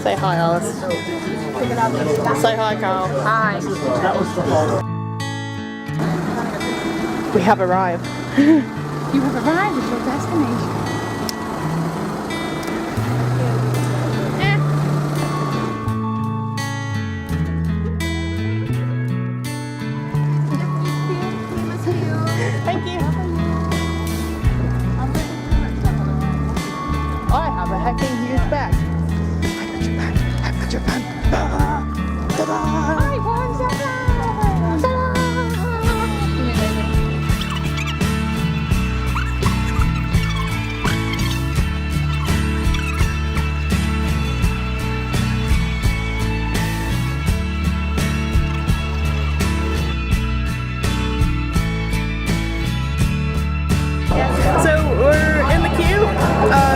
Say hi, Alice. Say hi, Carl. Hi. We have arrived. You have arrived at your destination. Thank you. I have a hecking huge bag. I'm a Japan. Ta-da! I want Japan! Ta-da! So we're in the queue.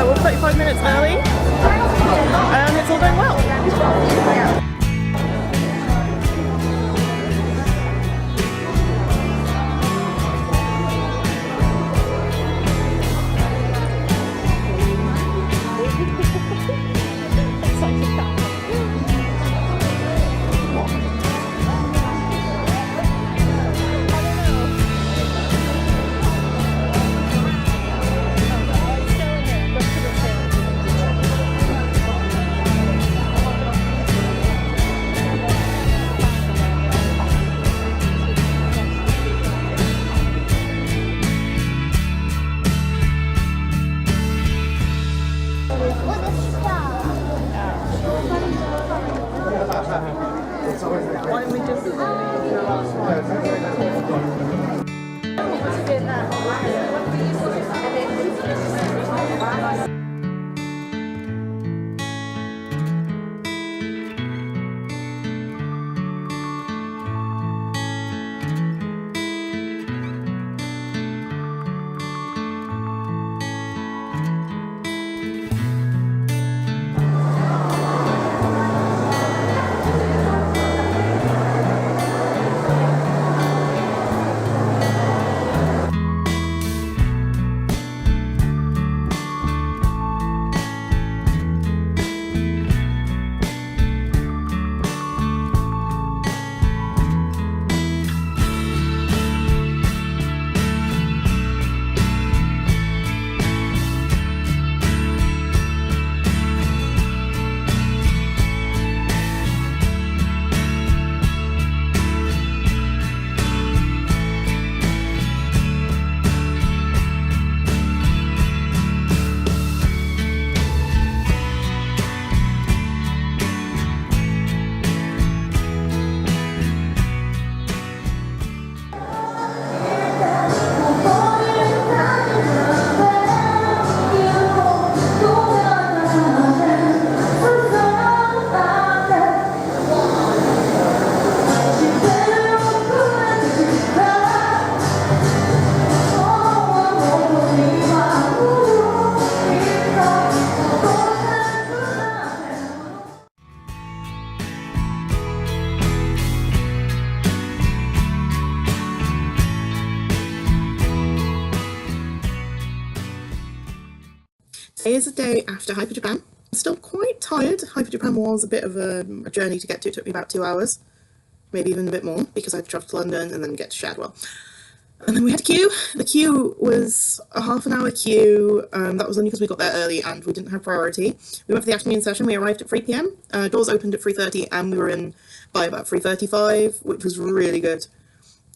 We're 35 minutes early, and it's all going well. Why don't we just do the last Today is the day after Hyper Japan. I'm still quite tired. Hyper Japan was a bit of a journey to get to. It took me about 2 hours, maybe even a bit more, because I had to travel to London and then get to Shadwell. And then we had a queue. The queue was a half-an-hour queue. That was only because we got there early and we didn't have priority. We went for the afternoon session. We arrived at 3 p.m. Doors opened at 3:30 and we were in by about 3:35, which was really good.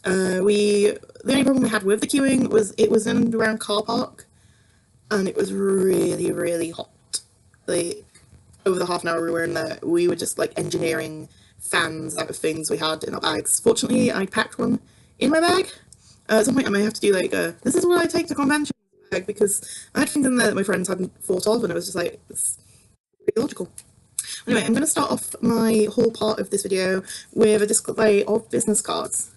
The only problem we had with the queuing was it was in and around car park, and it was really, really hot. Like, over the half an hour we were in there, we were just like engineering fans out of things we had in our bags. Fortunately, I packed one in my bag. At some point I may have to do like this is what I take to convention bag, because I had things in there that my friends hadn't thought of, and it was just like, it's really logical. Anyway, I'm going to start off my whole part of this video with a display of business cards.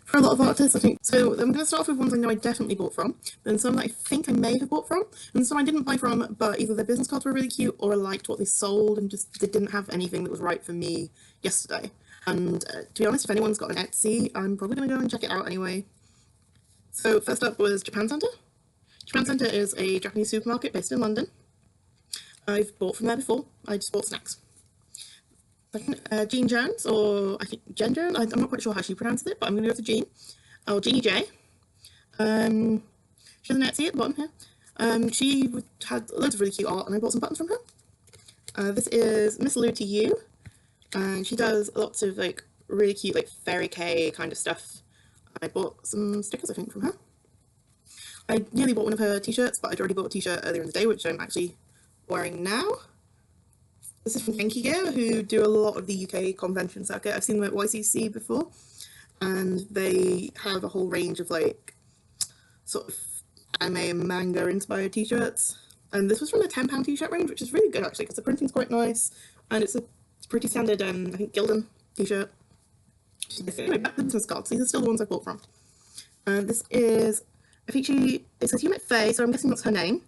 For a lot of artists, I think. So I'm going to start off with ones I know I definitely bought from, then some that I think I may have bought from, and some I didn't buy from, but either their business cards were really cute or I liked what they sold and just they didn't have anything that was right for me yesterday. And to be honest, if anyone's got an Etsy, I'm probably going to go and check it out anyway. So first up was Japan Center. Japan Center is a Japanese supermarket based in London. I've bought from there before. I just bought snacks. Second, Jean Jones, or I think Jen Jones. I'm not quite sure how she pronounced it, but I'm going to go for Jean. Oh, Jeannie J. She has an Etsy at the bottom here. She had loads of really cute art, and I bought some buttons from her. This is Miss Lou to You, and she does lots of like really cute like fairy K kind of stuff. I bought some stickers, I think, from her. I nearly bought one of her t-shirts, but I'd already bought a t-shirt earlier in the day, which I'm actually wearing now. This is from Genki Gear, who do a lot of the UK convention circuit. I've seen them at YCC before, and they have a whole range of like sort of anime and manga inspired t-shirts. And this was from the £10 t-shirt range, which is really good actually, because the printing's quite nice, and it's a pretty standard, I think, Gildan t-shirt. Anyway, back to the business cards. These are still the ones I bought from. This is, I think it says Hugh Faye, so I'm guessing that's her name.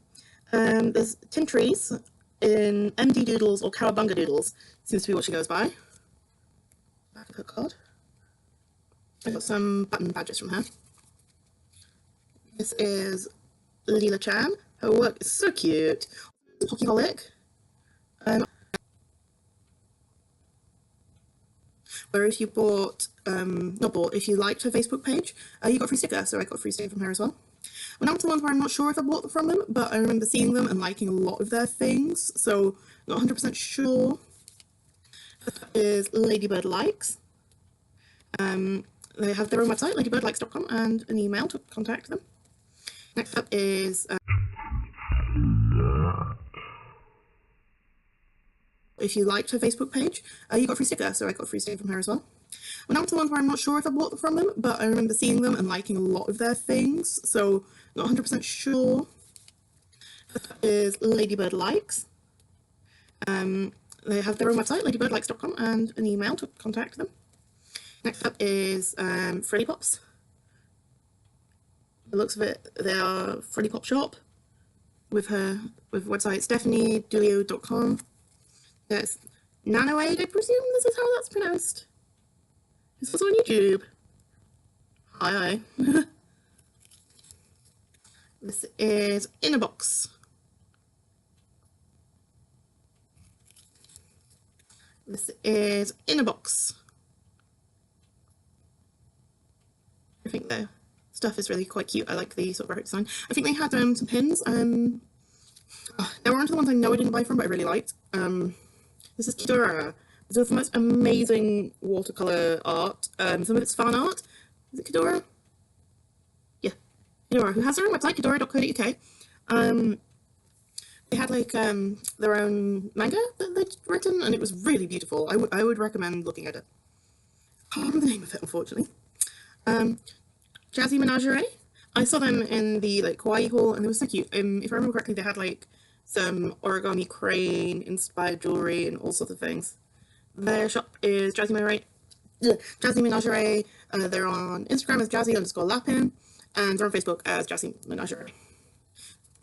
There's Tin Trees in MD Doodles or Cowabunga Doodles, seems to be what she goes by. Back of her card. I got some button badges from her. This is Leela Chan. Her work is so cute. Hockeyholic. Where if you bought, if you liked her Facebook page, you got a free sticker, so I got a free sticker from her as well. Well, now to the ones where I'm not sure if I bought them from them, but I remember seeing them and liking a lot of their things, so not 100% sure. First up is Ladybird Likes. They have their own website, ladybirdlikes.com, and an email to contact them. Next up is if you liked her Facebook page, you got a free sticker, so I got a free sticker from her as well. Well, now to the ones where I'm not sure if I bought them from them, but I remember seeing them and liking a lot of their things, so not 100% sure. First up is Ladybird Likes. They have their own website, ladybirdlikes.com, and an email to contact them. Next up is Freddy Pops. The looks of it, they are Freddy Pop Shop with website stephaniedulio.com. There's Nanoaid, I presume this is how that's pronounced. It's also on YouTube. Hi. This is In a Box. This is In a Box. I think the stuff is really quite cute. I like the sort of graphic design. I think they had some pins. They weren't the ones I know I didn't buy from, but I really liked. This is Kidora. This is the most amazing watercolor art. Some of it's fan art. Is it Kidora? Yeah, Kidora, who has their own website, kidora.co.uk. They had like their own manga that they'd written, and it was really beautiful. I would recommend looking at it. I can't remember the name of it, unfortunately. Jazzy Menagerie. I saw them in the like Kawaii Hall, and it was so cute. If I remember correctly, they had like some origami crane inspired jewelry and all sorts of things. Their shop is Jazzy Menagerie. They're on Instagram as Jazzy_Lapin, and they're on Facebook as Jazzy Menagerie.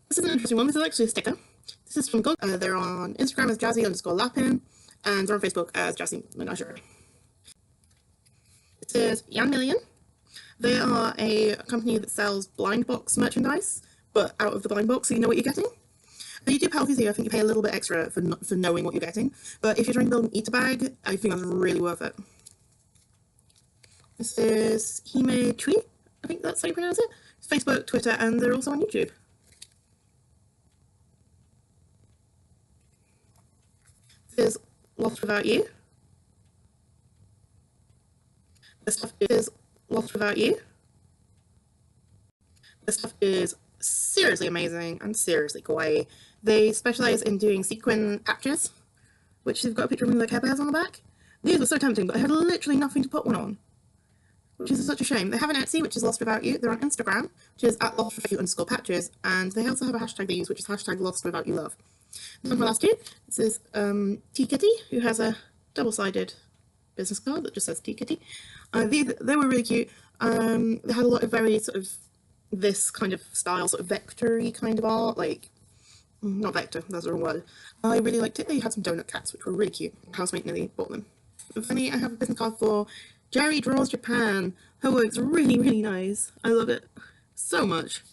This is an interesting one. This is actually a sticker. This is from Go. They're on Instagram as Jazzy_Lapin, and they're on Facebook as Jazzy Menagerie. This is Yan Million. They are a company that sells blind box merchandise, but out of the blind box, so you know what you're getting. You do pay, obviously, I think you pay a little bit extra for knowing what you're getting, but if you're trying to build an eater bag, I think that's really worth it. This is Hime Tree, I think that's how you pronounce it. It's Facebook, Twitter, and they're also on YouTube. This is Lost Without You. This stuff is Lost Without You. This stuff is seriously amazing and seriously kawaii. They specialize in doing sequin patches, which they've got a picture of one of the Care Bears on the back. These were so tempting, but I had literally nothing to put one on, which is such a shame. They have an Etsy, which is Lost Without You. They're on Instagram, which is at @LostWithoutYou_patches, and they also have a hashtag they use, which is #LostWithoutYouLove. This one from last year. This is Tea Kitty, who has a double-sided business card that just says Tea Kitty. They were really cute. They had a lot of very sort of this kind of style, sort of vector-y kind of art, like, not vector, that's the wrong word. I really liked it. They had some donut cats, which were really cute. Housemate nearly bought them. And finally, I have a business card for Jerry Draws Japan. Her work's really, really nice. I love it so much.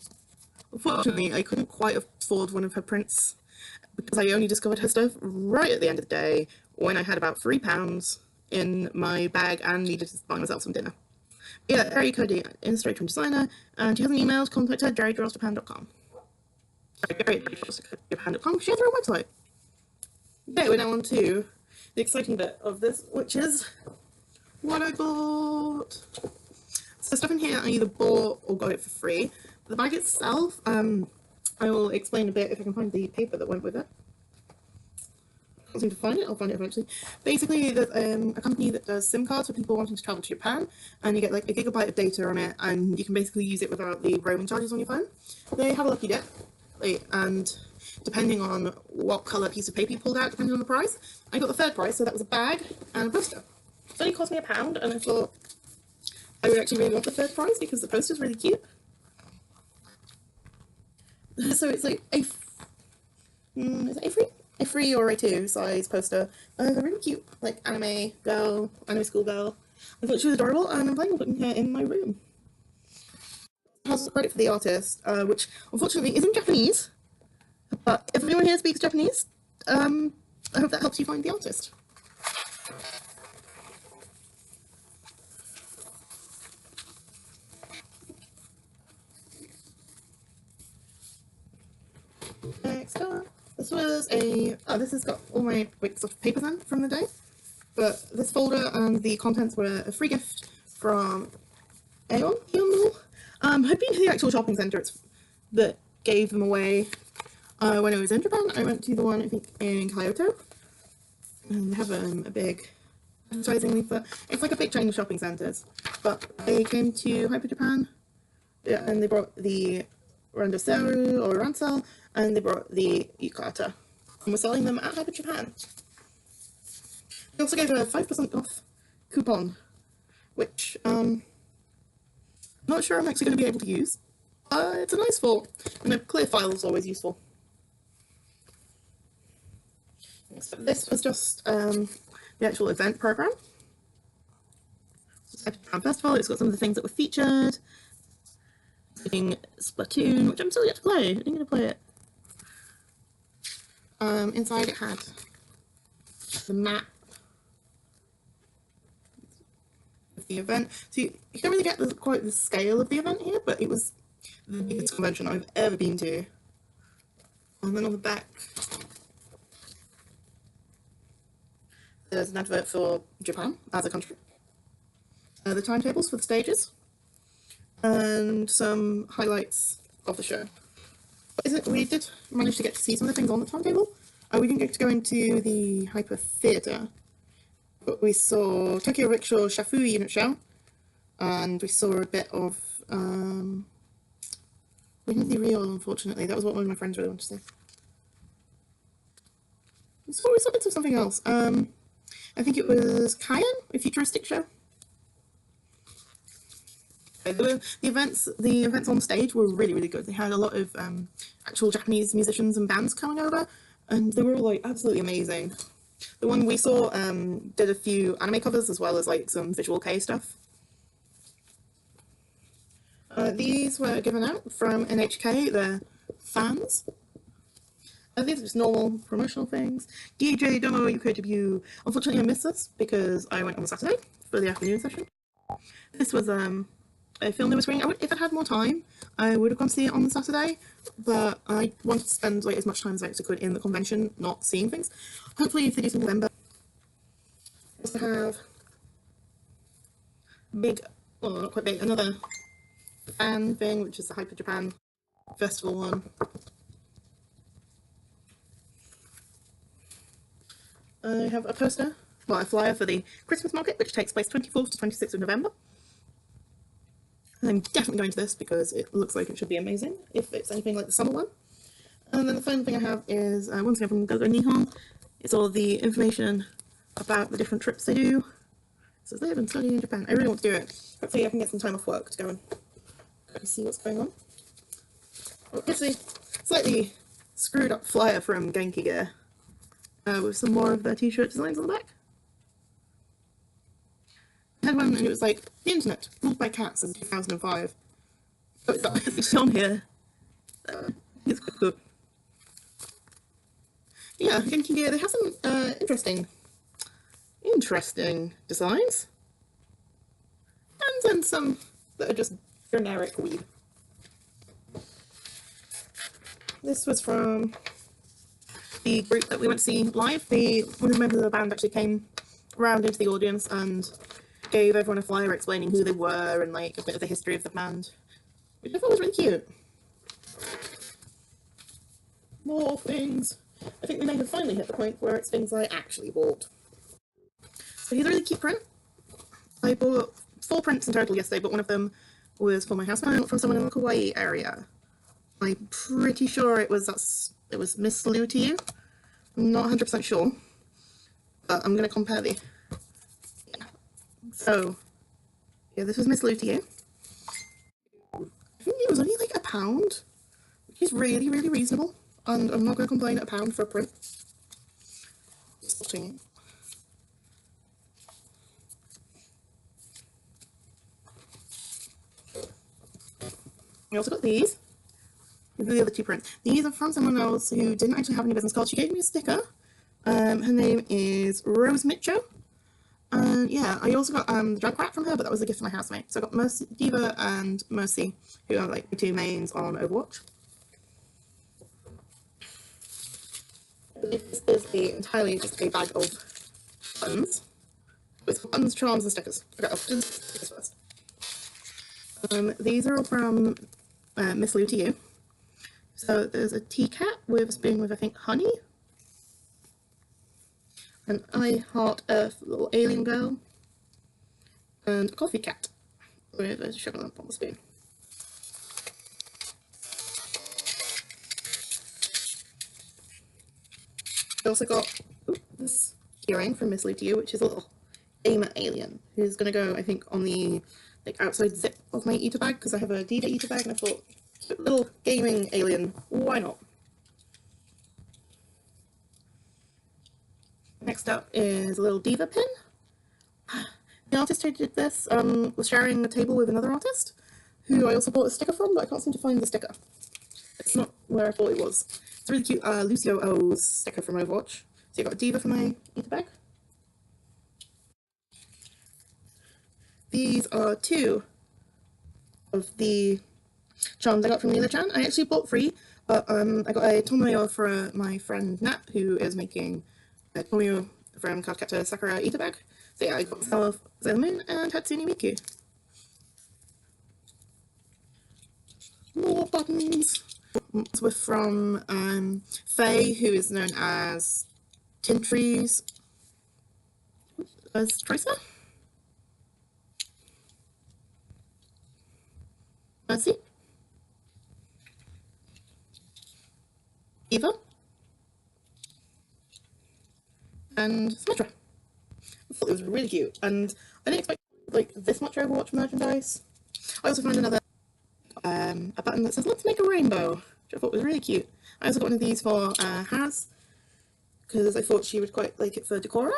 Unfortunately, I couldn't quite afford one of her prints because I only discovered her stuff right at the end of the day when I had about £3 in my bag and needed to buy myself some dinner. Yeah, Harry Cody, illustrator and designer, and she has an email, contact her, jerry@japan.com. Jerry@japan.com. She has her own website. Okay, we're now on to the exciting bit of this, which is what I bought. So stuff in here I either bought or got it for free. The bag itself, I will explain a bit if I can find the paper that went with it. I can't seem to find it. I'll find it eventually. Basically, there's a company that does SIM cards for people wanting to travel to Japan, and you get like a gigabyte of data on it, and you can basically use it without the roaming charges on your phone. They have a lucky dip, and depending on what colour piece of paper you pulled out, depending on the price, I got the third price, so that was a bag and a poster. It only cost me £1, and I thought I would actually really want the third prize because the poster's really cute. So it's like is it A3 or A2 size poster. They're really cute, like anime school girl. I thought she was adorable, and I'm planning on putting her in my room. It has credit for the artist, which unfortunately isn't Japanese. But if anyone here speaks Japanese, I hope that helps you find the artist. Next up, this has got all my sort of papers in from the day, but this folder and the contents were a free gift from Aeon. I've been to the actual shopping centre that gave them away when I was in Japan. I went to the one, I think, in Kyoto, and they have a big advertising leaflet. It's like a big chain of shopping centres, but they came to Hyper Japan, and they brought the Randoseru or Ransel, and they brought the Yukata, and we're selling them at Hyper Japan. They also gave a 5% off coupon, which I'm not sure I'm actually going to be able to use. It's a nice thought, and a clear file is always useful. So this was just the actual event program. Festival. It's got some of the things that were featured, including Splatoon, which I'm still yet to play. I didn't get to play it. Inside it had the map of the event. So you don't really get quite the scale of the event here, but it was the biggest convention I've ever been to. And then on the back, there's an advert for Japan as a country, the timetables for the stages, and some highlights of the show. We did manage to get to see some of the things on the timetable. We didn't get to go into the Hyper Theatre, but we saw Tokyo Rickshaw Shafu Unit Show, and we saw a bit of we didn't see Rio, unfortunately. That was what one of my friends really wanted to see. So we saw bits of something else. I think it was Kayan, a futuristic show. The events on stage were really, really good. They had a lot of actual Japanese musicians and bands coming over, and they were all like absolutely amazing. The one we saw did a few anime covers as well as like some visual kei stuff. These were given out from NHK, their fans. These are just normal promotional things. DJ Domo UK debut. Unfortunately, I missed this because I went on the Saturday for the afternoon session. This was a film they were screening. If I'd had more time, I would have gone to see it on the Saturday, but I wanted to spend like as much time as I actually could in the convention, not seeing things. Hopefully, if they do something in November, just to have big, well, not quite big, another fan thing, which is the Hyper Japan Festival one. I have a poster, well, a flyer for the Christmas market, which takes place 24th to 26th of November. I'm definitely going to this because it looks like it should be amazing if it's anything like the summer one. And then the final thing I have is once again from Gogo Nihon. It's all the information about the different trips they do. So they have been studying in Japan. I really want to do it. Hopefully I can get some time off work to go and see what's going on. Oh, here's the slightly screwed up flyer from Genki Gear with some more of their t-shirt designs on the back. I had one and it was like, the internet, ruled by cats in 2005. So it's on here. It's quite cool. Yeah, Genki Gear, they have some interesting interesting designs. And then some that are just generic weed. This was from the group that we went to see live. One of the members of the band actually came around into the audience and gave everyone a flyer explaining who they were and like a bit of the history of the band, which I thought was really cute. More things. I think we may have finally hit the point where it's things I actually bought. So here's a really cute print. I bought 4 prints in total yesterday, but one of them was for my housemate from someone in the Kauai area. I'm pretty sure it was Miss Lou to you. I'm not 100% sure, but I'm going to compare the. Yeah. So, yeah, this was Miss Lou to you. I think it was only like £1, which is really, really reasonable, and I'm not going to complain at £1 for a print. Spotting. I also got these. The other 2 prints. These are from someone else who didn't actually have any business cards. She gave me a sticker. Her name is Rose Mitchell. And yeah, I also got the drag rat from her, but that was a gift from my housemate. So I got Mercy, Diva and Mercy, who are like the 2 mains on Overwatch. This is entirely just a bag of buttons. With buttons, charms, and stickers. Okay, I'll do the stickers first. These are all from Miss Lou to you. So there's a teacat with a spoon with, I think, honey. An I Heart Earth little alien girl. And a coffee cat with a sugar lump on the spoon. I also got this earring from Miss Lou to you, which is a little gamer alien who's going to go, I think, on the outside zip of my eater bag, because I have a Diva eater bag, and I thought, little gaming alien, why not? Next up is a little Diva pin. The artist who did this was sharing the table with another artist, who I also bought a sticker from, but I can't seem to find the sticker. It's not where I thought it was. It's a really cute Lucio O's sticker from Overwatch. So you got a Diva for my eater bag. These are 2 of the charms I got from Leela-chan. I actually bought 3, but I got a Tomoyo for my friend Nat, who is making a Tomoyo from Cardcaptor Sakura eater bag. So yeah, I got myself Sailor Moon and Hatsune Miku. More buttons. This was from Faye, who is known as Tintry's as Tracer. Mercy. Eva. And Symmetra. I thought it was really cute, and I didn't expect like this much Overwatch merchandise. I also found another a button that says "Let's make a rainbow," which I thought was really cute. I also got one of these for Haz, because I thought she would quite like it for Decora.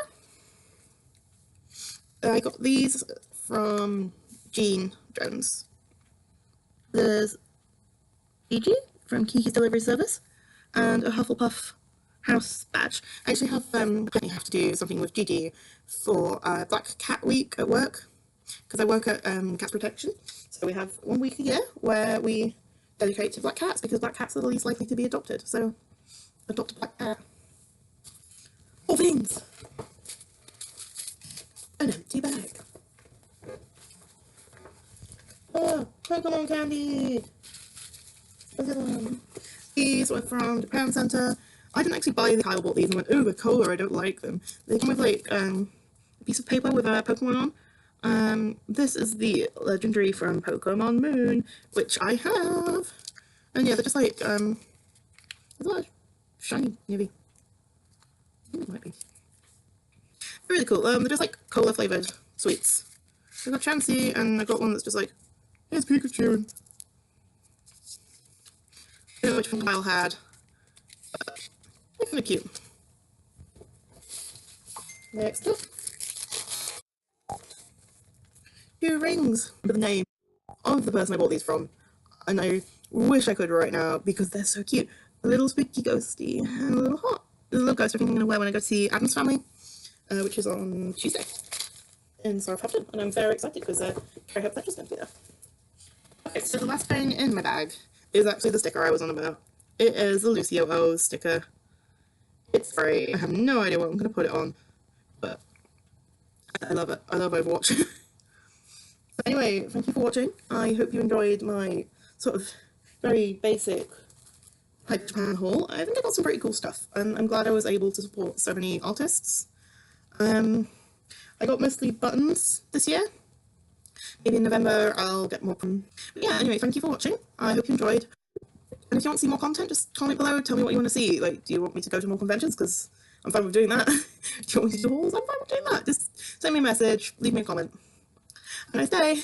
I got these from Jean Jones. There's Gigi from Kiki's Delivery Service, and a Hufflepuff house badge. I actually have have to do something with Gigi for Black Cat Week at work, because I work at Cats Protection. So we have 1 week a year where we dedicate to black cats, because black cats are the least likely to be adopted. So adopt a black cat. All things. An empty bag. Oh, Pokemon candy! These were from the Pound Center. I didn't actually buy these. Kyle bought these and went, ooh, the colour, I don't like them. They come with like a piece of paper with a Pokemon on. This is the legendary from Pokemon Moon, which I have. And yeah, they're just like, there's a lot of shiny, maybe. It might be. They're really cool. They're just like cola flavoured sweets. I got Chansey, and I got one that's just like, here's Pikachu. I don't know which one Kyle had, but they're kind of cute. Next up, 2 rings with the name of the person I bought these from, and I wish I could right now because they're so cute. A little spooky ghosty and a little hot. A little ghost I think I'm going to wear when I go to see Adam's family. which is on Tuesday in Southampton, and I'm very excited because Carrie Hope Fletcher's going to be there. Okay, so the last thing in my bag is actually the sticker I was on about. It is the Lucio O sticker. It's free. I have no idea what I'm going to put it on, but I love it. I love Overwatch. So anyway, thank you for watching. I hope you enjoyed my sort of very basic Hyper Japan haul. I think I got some pretty cool stuff, and I'm glad I was able to support so many artists. I got mostly buttons this year. Maybe in November I'll get more. But yeah, anyway, thank you for watching. I hope you enjoyed. And if you want to see more content, just comment below. Tell me what you want to see. Like, do you want me to go to more conventions? Because I'm fine with doing that. Do you want me to do hauls? I'm fine with doing that. Just send me a message, leave me a comment. Have a nice day.